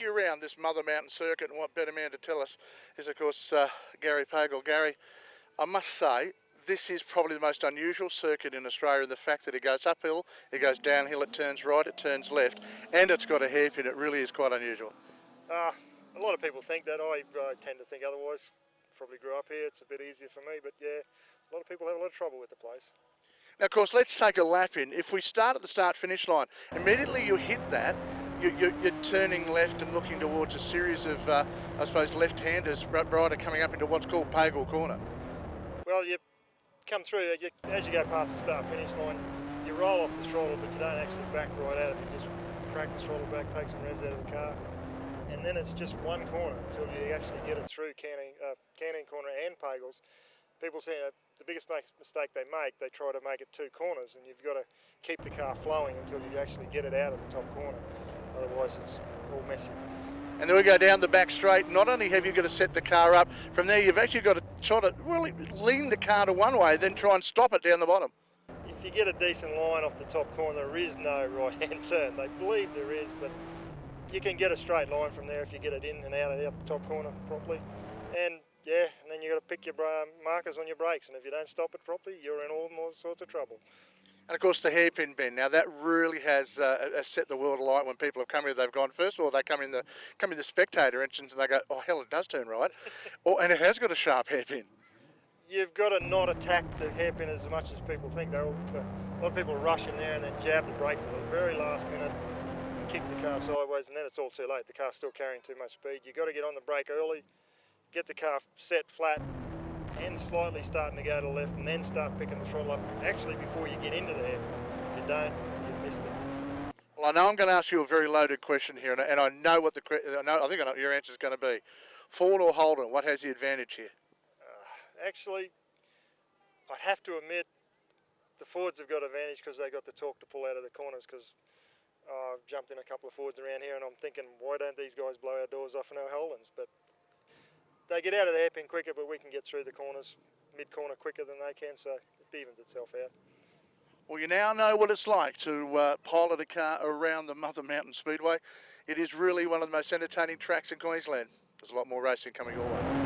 you around this Mother Mountain circuit, and what better man to tell us is, of course, Gary Pagel. Gary, I must say, this is probably the most unusual circuit in Australia in the fact that it goes uphill, it goes downhill, it turns right, it turns left, and it's got a hairpin. It really is quite unusual. A lot of people think that. I tend to think otherwise. Probably grew up here, it's a bit easier for me, but yeah, a lot of people have a lot of trouble with the place. Now, of course, let's take a lap in. If we start at the start-finish line, immediately you hit that, you're turning left and looking towards a series of, I suppose, left-handers rider coming up into what's called Pagel Corner. Well, you come through, as you go past the start-finish line, you roll off the throttle, but you don't actually back right out of it. You just crack the throttle back, take some revs out of the car, and then it's just one corner until you actually get it through Canning Corner and Pagels. People say the biggest mistake they make, they try to make it two corners, and you've got to keep the car flowing until you actually get it out of the top corner. Otherwise it's all messy. And then we go down the back straight. Not only have you got to set the car up, from there you've actually got to try to really lean the car to one way, then try and stop it down the bottom. If you get a decent line off the top corner, there is no right-hand turn. They believe there is, but you can get a straight line from there if you get it in and out of the top corner properly. And yeah, and then you've got to pick your markers on your brakes, and if you don't stop it properly, you're in all sorts of trouble. And of course the hairpin bend. Now that really has set the world alight when people have come here. They've gone, first of all, they come in the spectator entrance and they go, oh hell, it does turn right, and it has got a sharp hairpin. You've got to not attack the hairpin as much as people think. A lot of people rush in there and then jab the brakes at the very last minute, kick the car sideways, and then it's all too late. The car's still carrying too much speed. You've got to get on the brake early, get the car set flat and slightly starting to go to the left, and then start picking the throttle up actually before you get into the hairpin. If you don't, you've missed it. Well, I know I'm going to ask you a very loaded question here, and I know what I think I know what your answer is going to be. Ford or Holden, what has the advantage here? Actually, I'd have to admit the Fords have got advantage because they got the torque to pull out of the corners, because I've jumped in a couple of Fords around here and I'm thinking, why don't these guys blow our doors off in our Holdens? But they get out of the hairpin quicker, but we can get through the corners, mid-corner quicker than they can, so it evens itself out. Well, you now know what it's like to pilot a car around the Mother Mountain Speedway. It is really one of the most entertaining tracks in Queensland. There's a lot more racing coming your way.